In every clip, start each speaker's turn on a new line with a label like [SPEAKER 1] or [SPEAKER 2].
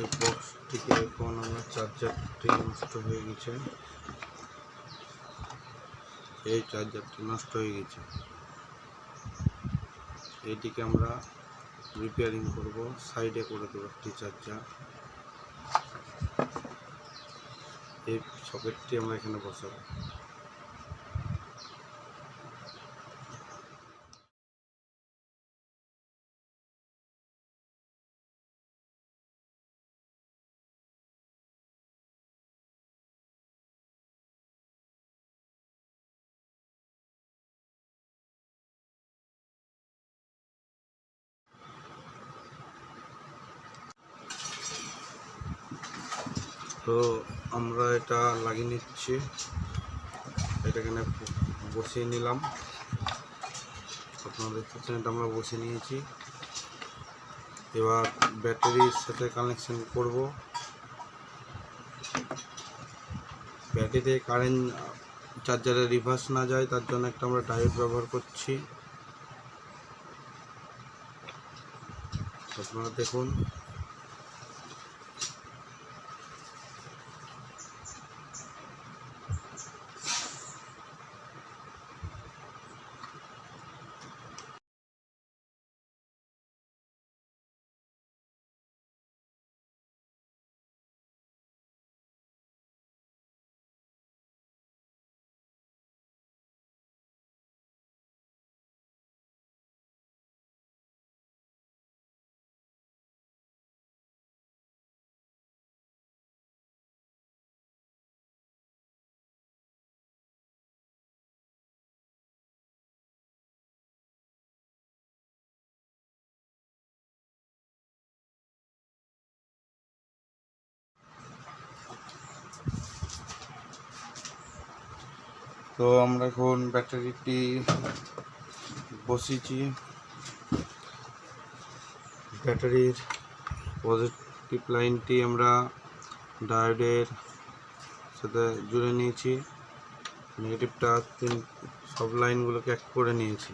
[SPEAKER 1] এই বক্সটিতে এখন আমার চার্জারটি নষ্ট হয়ে গেছে। এই চার্জারটি নষ্ট হয়ে গেছে, এইটিকে আমরা রিপেয়ারিং করব। সাইডে করে দেবো একটি চার্জার। এই সকেটটি আমরা এখানে বসাবো। তো আমরা এটা লাগিয়ে নিচ্ছি, এটা এখানে বসিয়ে নিলাম। আপনারা দেখতেছেন এটা আমরা বসিয়ে নিয়েছি। এবার ব্যাটারির সাথে কানেকশন করব। ব্যাটারিতে কারেন্ট চার্জারে রিভার্স না যায় তার জন্য একটা আমরা ডায়োড ব্যবহার করছি। আপনারা দেখুন, তো আমরা এখন ব্যাটারিটি বসিয়েছি। ব্যাটারির পজিটিভ লাইনটি আমরা ডায়োডের সাথে জুড়ে নিয়েছি, নেগেটিভটা সব লাইনগুলোকে এক করে নিয়েছি।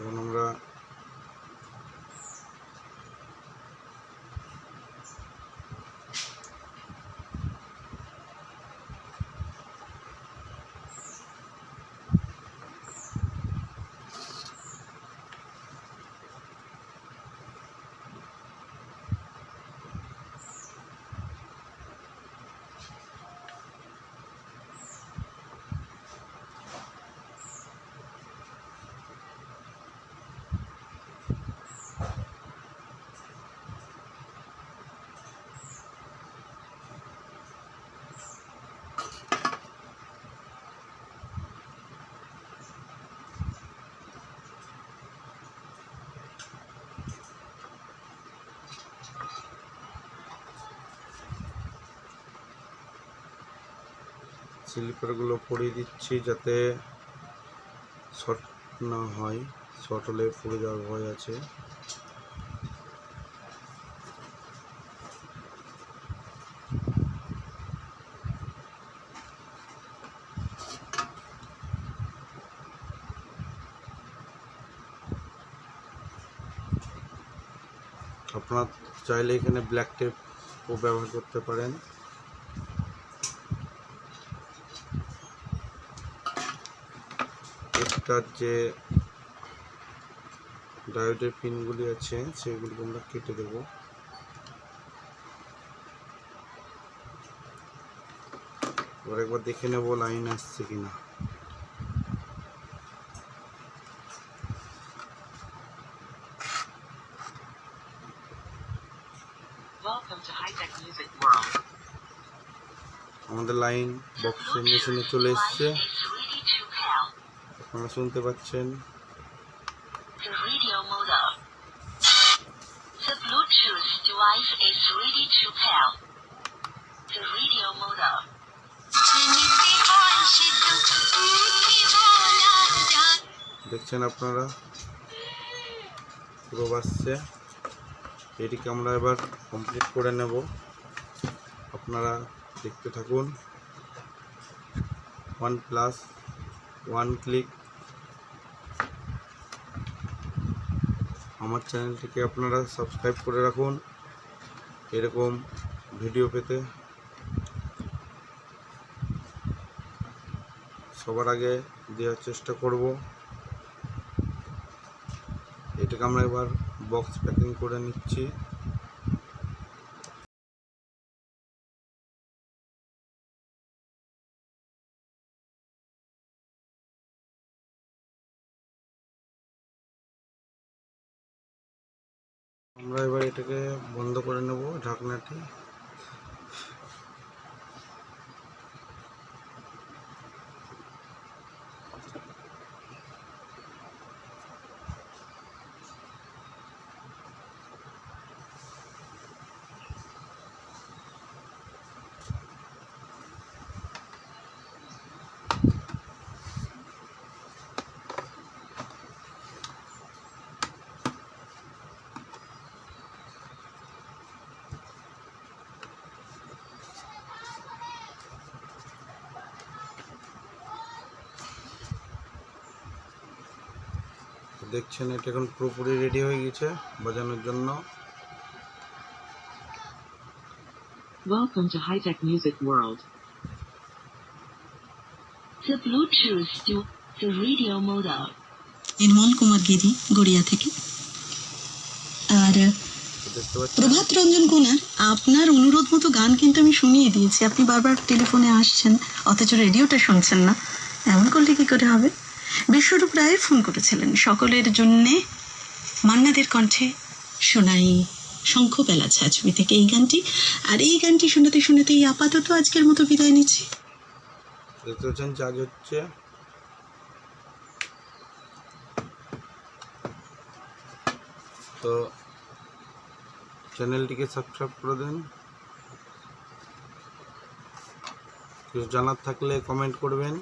[SPEAKER 1] এখন আমরা স্লিপারগুলো পরিয়ে দিচ্ছি যাতে শর্ট না হয়। শর্ট হলে পড়ে যাওয়ার ভয় আছে। আপনারা চাইলে এখানে ব্ল্যাক টেপও ব্যবহার করতে পারেন। এটার যে ডায়োডের পিনগুলি আছে সেগুলিকে আমরা কেটে দেব। এবার একবার দেখে নেব লাইন আসছে কিনা। আমাদের লাইন বক্সের মেশিনে চলে এসছে, আপনারা শুনতে পাচ্ছেন।
[SPEAKER 2] The Bluetooth device is ready to pair. The radio modem.
[SPEAKER 1] দেখছেন আপনারা পুরো বাসছে। এটিকে আমরা এবার কমপ্লিট করে নেব, আপনারা দেখতে থাকুন। 1+1 ক্লিক। আমার চ্যানেলটিকে আপনারা সাবস্ক্রাইব করে রাখুন এরকম ভিডিও পেতে। সবার আগে দেওয়ার চেষ্টা করব। এটাকে আমরা এবার বক্স প্যাকিং করে নিচ্ছি। আমরা এবার এটাকে বন্ধ করে নেব ঢাকনাটি। দেখছেন এটা এখন পুরোপুরি রেডি হয়ে গেছে বাজানোর জন্য।
[SPEAKER 3] Welcome to High-Tech Music World.
[SPEAKER 2] The Bluetooth to the radio mode up.
[SPEAKER 4] নির্মল কুমার গিরি গড়িয়া থেকে। আর
[SPEAKER 1] দেখতে পাচ্ছেন
[SPEAKER 4] প্রভাত রঞ্জন কুনার, আপনার অনুরোধ মতো গান কিন্তু আমি শুনিয়ে দিয়েছি। আপনি বারবার টেলিফোনে আসছেন অথচ রেডিওটা শুনছেন না, এমন করলে কি করে হবে? বিশ্বরূপ রায় ফোন করেছিলেন সকলের জন্যে মান্নাদের কণ্ঠে শোনাই শঙ্খবেলা ছাঁচবি থেকে এই গানটি। আর এই গানটি শোনাতে শোনাতেই আপাতত আজকের মতো বিদায় নিচ্ছি।
[SPEAKER 1] দেখতে পাচ্ছেন চার্জ হচ্ছে। তো চ্যানেলটিকে সাবস্ক্রাইব করে দেন। কিছু জানার থাকলে কমেন্ট করবেন।